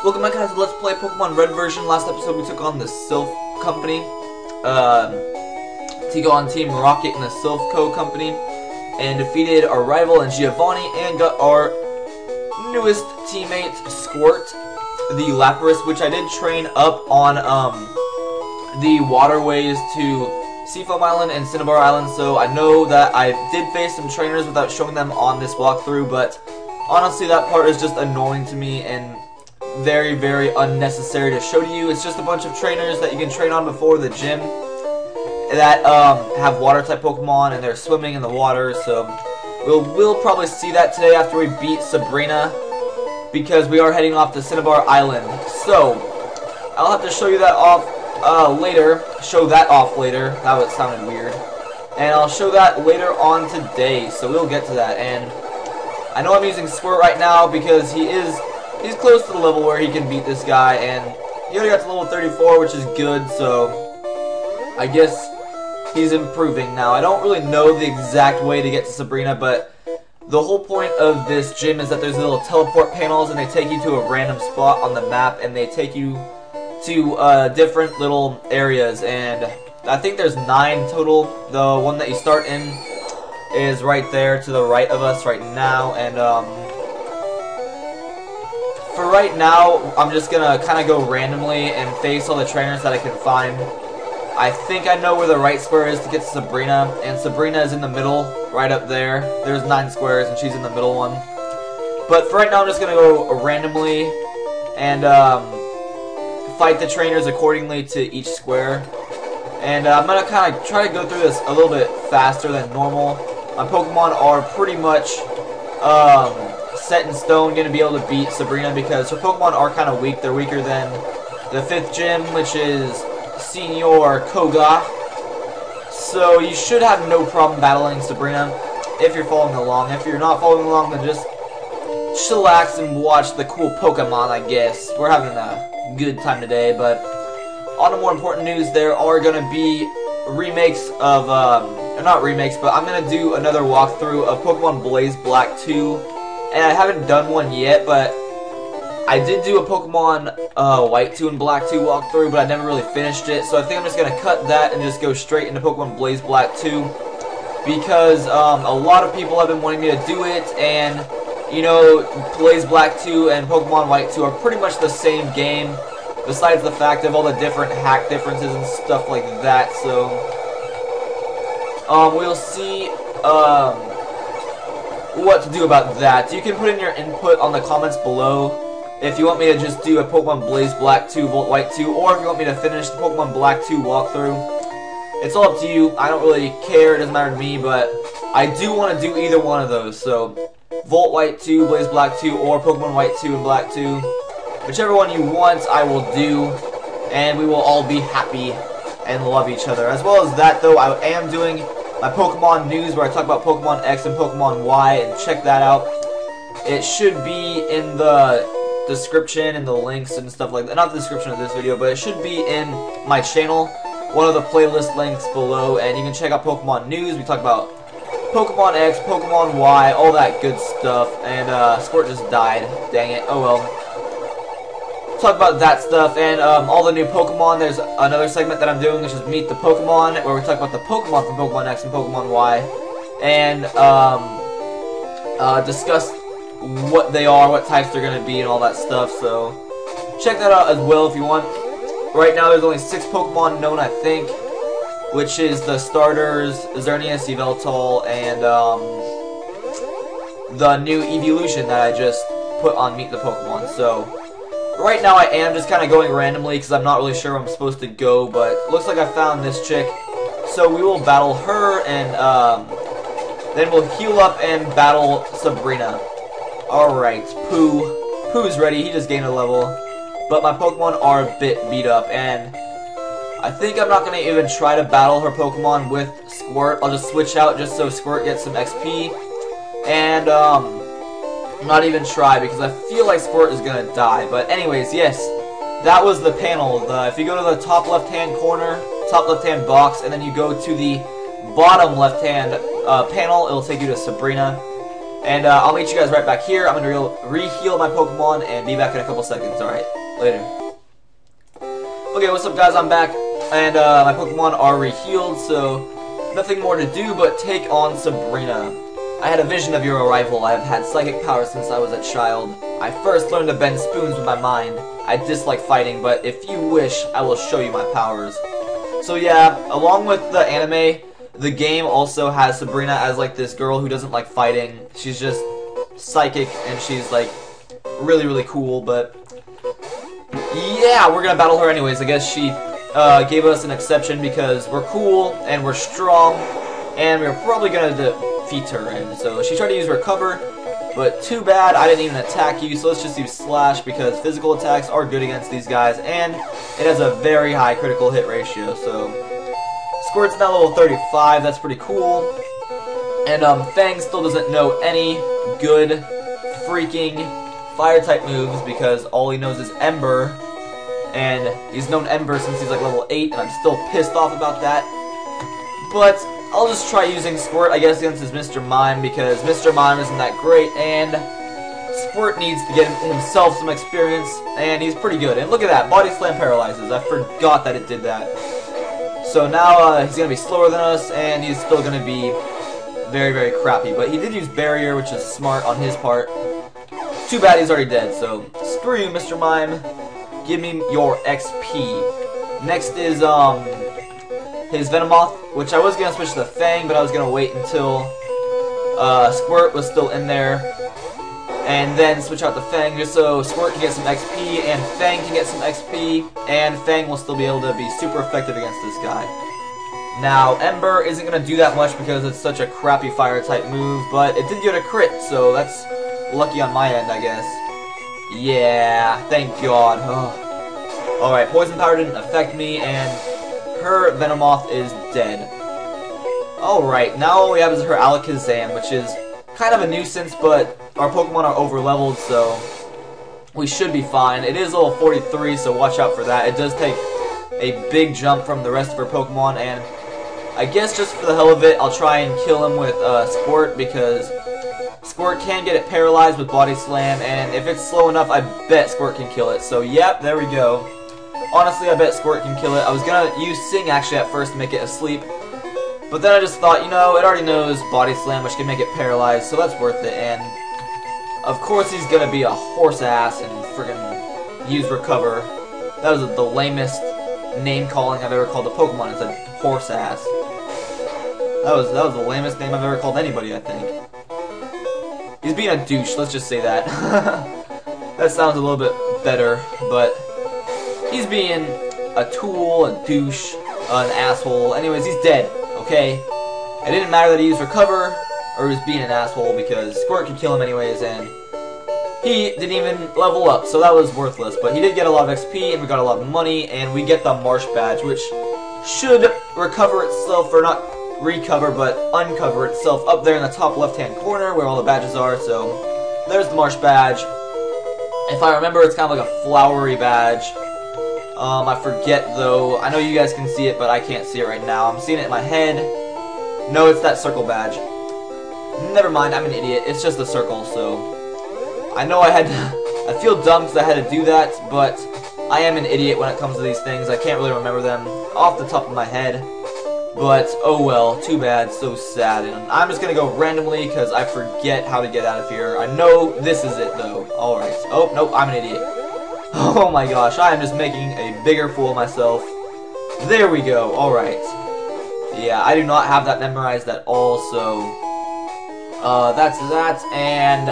Welcome back, guys, to Let's Play Pokemon Red version. Last episode we took on the Sylph Company, Tico on Team Rocket and the Sylph Co. Company, and defeated our rival in Giovanni, and got our newest teammate, Squirt, the Lapras, which I did train up on the waterways to Saffron Island and Cinabar Island, so I know that I did face some trainers without showing them on this walkthrough, but honestly that part is just annoying to me and very, very unnecessary to show to you. It's just a bunch of trainers that you can train on before the gym that have water type Pokemon and they're swimming in the water, so we'll probably see that today after we beat Sabrina, because we are heading off to Cinabar Island. So I'll have to show you that off later. That sounded weird. And I'll show that later on today, so we'll get to that. And I know I'm using Squirt right now because he's close to the level where he can beat this guy, and he already got to level 34, which is good, so I guess he's improving now. I don't really know the exact way to get to Sabrina, but the whole point of this gym is that there's little teleport panels, and they take you to a random spot on the map, and they take you to different little areas, and I think there's 9 total. The one that you start in is right there to the right of us right now, and for right now, I'm just gonna kind of go randomly and face all the trainers that I can find. I think I know where the right square is to get to Sabrina, and Sabrina is in the middle, right up there. There's 9 squares, and she's in the middle one. But for right now, I'm just gonna go randomly and fight the trainers accordingly to each square. And I'm gonna kind of try to go through this a little bit faster than normal. My Pokemon are pretty much set in stone, going to be able to beat Sabrina because her Pokemon are kind of weak. They're weaker than the 5th gym, which is Senior Koga. So you should have no problem battling Sabrina if you're following along. If you're not following along, then just chillax and watch the cool Pokemon, I guess. We're having a good time today, but on to more important news, there are going to be remakes of, not remakes, but I'm going to do another walkthrough of Pokemon Blaze Black 2. And I haven't done one yet, but I did do a Pokemon White 2 and Black 2 walkthrough, but I never really finished it. So I think I'm just going to cut that and just go straight into Pokemon Blaze Black 2. Because a lot of people have been wanting me to do it, and, you know, Blaze Black 2 and Pokemon White 2 are pretty much the same game, besides the fact of all the different hack differences and stuff like that. So we'll see what to do about that. You can put in your input on the comments below if you want me to just do a Pokemon Blaze Black 2, Volt White 2, or if you want me to finish the Pokemon Black 2 walkthrough. It's all up to you. I don't really care. It doesn't matter to me, but I do want to do either one of those. So Volt White 2, Blaze Black 2, or Pokemon White 2 and Black 2. Whichever one you want, I will do, and we will all be happy and love each other. As well as that, though, I am doing my Pokemon news where I talk about Pokemon X and Pokemon Y, and check that out. It should be in the description and the links and stuff like that. Not the description of this video, but it should be in my channel, one of the playlist links below, and you can check out Pokemon news. We talk about Pokemon X, Pokemon Y, all that good stuff, and Squirt just died. Dang it. Oh well. Talk about that stuff and all the new Pokemon. There's another segment that I'm doing, which is Meet the Pokemon, where we talk about the Pokemon from Pokemon X and Pokemon Y, and discuss what they are, what types they're going to be, and all that stuff. So check that out as well if you want. Right now there's only 6 Pokemon known, I think, which is the starters, Xerneas, Yveltal, and the new evolution that I just put on Meet the Pokemon. So right now I am just kind of going randomly because I'm not really sure where I'm supposed to go, but it looks like I found this chick. So we will battle her, and then we'll heal up and battle Sabrina. Alright, Pooh's ready. He just gained a level. But my Pokemon are a bit beat up, and I think I'm not going to even try to battle her Pokemon with Squirt. I'll just switch out just so Squirt gets some XP. And not even try, because I feel like Squirt is gonna die. But anyways, yes, that was the panel. If you go to the top left hand corner, top left hand box, and then you go to the bottom left hand panel, it'll take you to Sabrina. And I'll meet you guys right back here. I'm going to re-heal my Pokemon and be back in a couple seconds. Alright, later. Okay, what's up guys? I'm back. And my Pokemon are re-healed, so nothing more to do but take on Sabrina. I had a vision of your arrival. I have had psychic power since I was a child. I first learned to bend spoons with my mind. I dislike fighting, but if you wish, I will show you my powers. So yeah, along with the anime, the game also has Sabrina as like this girl who doesn't like fighting. She's just psychic and she's like really, really cool, but yeah, we're gonna battle her anyways. I guess she gave us an exception because we're cool and we're strong and we're probably gonna defeat her. And so she tried to use Recover, but too bad I didn't even attack you, so let's just use Slash because physical attacks are good against these guys and it has a very high critical hit ratio. So Squirt's now level 35, that's pretty cool. And Fang still doesn't know any good freaking fire type moves because all he knows is Ember. And he's known Ember since he's like level 8 and I'm still pissed off about that. But I'll just try using Squirt, I guess, against his Mr. Mime because Mr. Mime isn't that great and Squirt needs to get himself some experience and he's pretty good. And look at that, Body Slam paralyzes. I forgot that it did that. So now he's going to be slower than us, and he's still going to be very, very crappy. But he did use Barrier, which is smart on his part. Too bad he's already dead, so screw you, Mr. Mime. Give me your XP. Next is his Venomoth, which I was going to switch to the Fang, but I was going to wait until Squirt was still in there. And then switch out the Fang just so Squirt can get some XP and Fang can get some XP and Fang will still be able to be super effective against this guy. Now, Ember isn't going to do that much because it's such a crappy fire type move, but it did get a crit, so that's lucky on my end, I guess. Yeah, thank God. Alright, Poison Powder didn't affect me and her Venomoth is dead. Alright, now all we have is her Alakazam, which is kind of a nuisance, but our Pokemon are over-leveled, so we should be fine. It is level 43, so watch out for that. It does take a big jump from the rest of our Pokemon, and I guess just for the hell of it, I'll try and kill him with Squirt, because Squirt can get it paralyzed with Body Slam, and if it's slow enough, I bet Squirt can kill it. So, yep, there we go. Honestly, I bet Squirt can kill it. I was going to use Sing, actually, at first to make it asleep. But then I just thought, you know, it already knows Body Slam, which can make it paralyzed, so that's worth it. And, of course, he's going to be a horse ass and friggin' use Recover. That was the lamest name-calling I've ever called a Pokemon. It's a horse ass. That was the lamest name I've ever called anybody, I think. He's being a douche, let's just say that. That sounds a little bit better, but he's being a tool, a douche, an asshole. Anyways, he's dead, okay? It didn't matter that he used Recover or he was being an asshole because Squirt could kill him anyways, and he didn't even level up, so that was worthless. But he did get a lot of XP, and we got a lot of money, and we get the Marsh Badge, which should recover itself, or not recover, but uncover itself up there in the top left-hand corner where all the badges are. So there's the Marsh Badge. If I remember, it's kind of like a flowery badge. I forget though. I know you guys can see it, but I can't see it right now. I'm seeing it in my head. No, it's that circle badge. Never mind, I'm an idiot. It's just a circle, so I know I had to, I feel dumb because I had to do that, but I am an idiot when it comes to these things. I can't really remember them off the top of my head. But, oh well, too bad, so sad. And I'm just gonna go randomly because I forget how to get out of here. I know this is it, though. Alright. Oh, nope, I'm an idiot. Oh my gosh, I am just making a bigger fool of myself. There we go, alright. Yeah, I do not have that memorized at all, so that's that, and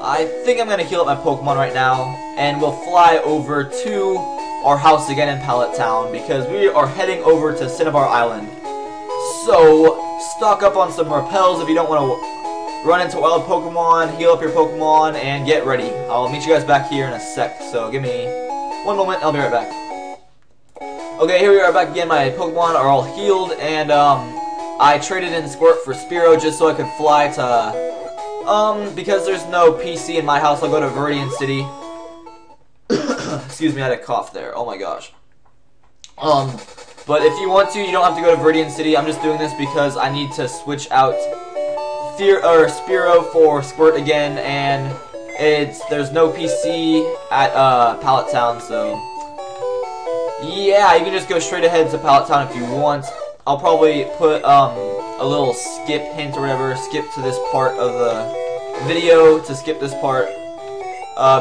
I think I'm gonna heal up my Pokemon right now, and we'll fly over to our house again in Pallet Town, because we are heading over to Cinabar Island. So, stock up on some repels if you don't want to run into wild Pokemon, heal up your Pokemon, and get ready. I'll meet you guys back here in a sec, so give me one moment, I'll be right back. Okay, here we are back again. My Pokemon are all healed, and I traded in Squirt for Spearow just so I could fly to, because there's no PC in my house, I'll go to Viridian City. Excuse me, I had a cough there. Oh my gosh. But if you want to, you don't have to go to Viridian City. I'm just doing this because I need to switch out Spearow for Squirt again, and there's no PC at Pallet Town, so yeah, you can just go straight ahead to Pallet Town if you want. I'll probably put a little skip hint or whatever, skip to this part of the video to skip this part,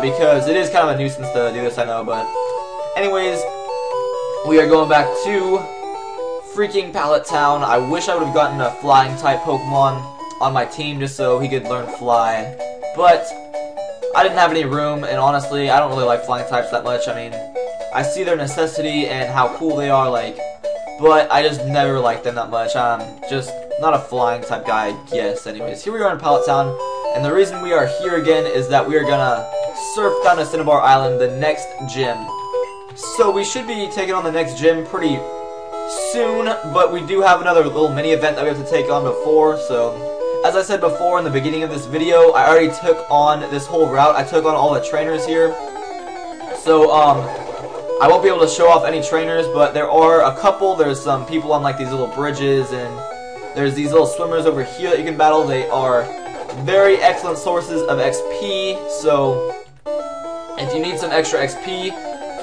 because it is kind of a nuisance to do this, I know, but anyways, we are going back to freaking Pallet Town. I wish I would have gotten a flying type Pokemon on my team just so he could learn fly, but I didn't have any room, and honestly, I don't really like flying types that much. I mean, I see their necessity and how cool they are, like, but I just never liked them that much. I'm just not a flying type guy, I guess. Anyways, here we are in Pallet Town, and the reason we are here again is that we are gonna surf down to Cinabar Island, the next gym. So we should be taking on the next gym pretty soon, but we do have another little mini event that we have to take on before. So as I said before in the beginning of this video, I already took on this whole route. I took on all the trainers here. So I won't be able to show off any trainers, but there are a couple. There's some people on like these little bridges, and there's these little swimmers over here that you can battle. They are very excellent sources of XP, so if you need some extra XP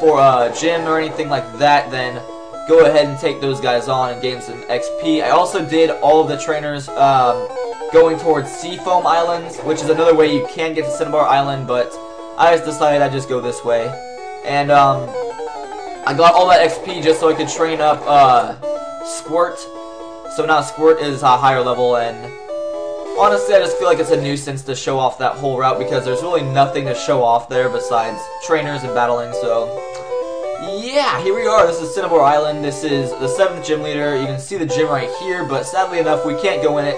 for a gym or anything like that, then go ahead and take those guys on and gain some XP. I also did all of the trainers going towards Seafoam Islands, which is another way you can get to Cinabar Island, but I just decided I'd just go this way. And I got all that XP just so I could train up Squirt. So now Squirt is a higher level, and honestly I just feel like it's a nuisance to show off that whole route because there's really nothing to show off there besides trainers and battling. So yeah, here we are. This is Cinabar Island. This is the 7th gym leader. You can see the gym right here, but sadly enough we can't go in it.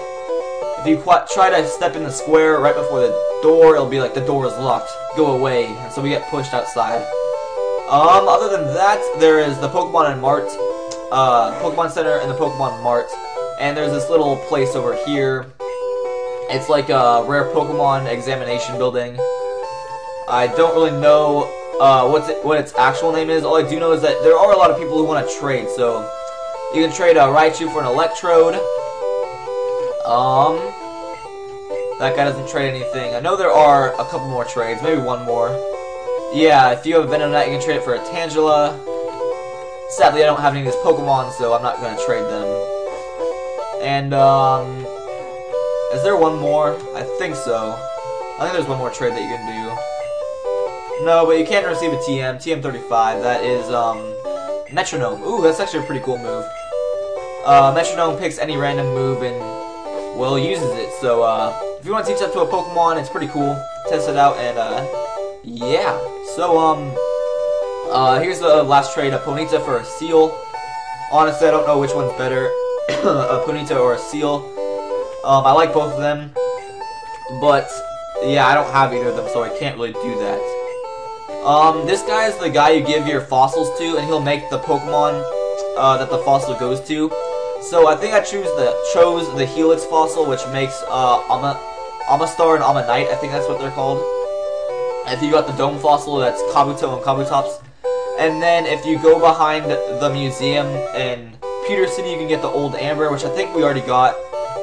If you try to step in the square right before the door, it'll be like the door is locked. Go away. And so we get pushed outside. Other than that, there is the Pokemon and Mart, Pokemon Center and the Pokemon Mart, and there's this little place over here. It's like a rare Pokemon examination building. I don't really know what its actual name is. All I do know is that there are a lot of people who want to trade, so you can trade a Raichu for an Electrode. That guy doesn't trade anything. I know there are a couple more trades, maybe one more. Yeah, if you have a Venonat, you can trade it for a Tangela. Sadly, I don't have any of these Pokemon, so I'm not going to trade them. And, is there one more? I think so. I think there's one more trade that you can do. No, but you can't receive a TM. TM35, that is, Metronome. Ooh, that's actually a pretty cool move. Metronome picks any random move and, well, uses it. So, if you want to teach that to a Pokemon, it's pretty cool. Test it out, and, yeah. So, here's the last trade, a Ponyta for a Seal. Honestly, I don't know which one's better, a Ponyta or a Seal. I like both of them, but, yeah, I don't have either of them, so I can't really do that. This guy is the guy you give your fossils to, and he'll make the Pokemon, that the fossil goes to. So, I think I chose the Helix fossil, which makes, Amistar and Ammonite, I think that's what they're called. If you got the Dome fossil, that's Kabuto and Kabutops. And then if you go behind the museum in Pewter City, you can get the Old Amber, which I think we already got.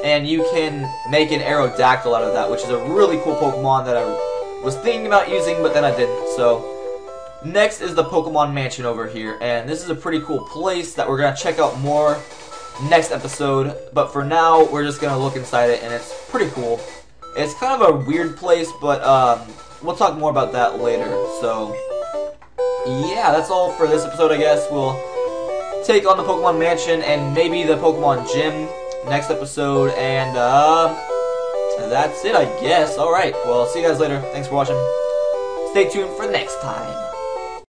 And you can make an Aerodactyl out of that, which is a really cool Pokemon that I was thinking about using, but then I didn't. So, next is the Pokemon Mansion over here. And this is a pretty cool place that we're going to check out more next episode. But for now, we're just going to look inside it, and it's pretty cool. It's kind of a weird place, but, we'll talk more about that later. So, yeah, that's all for this episode, I guess. We'll take on the Pokemon Mansion and maybe the Pokemon Gym next episode. And, that's it, I guess. Alright, well, see you guys later. Thanks for watching. Stay tuned for next time.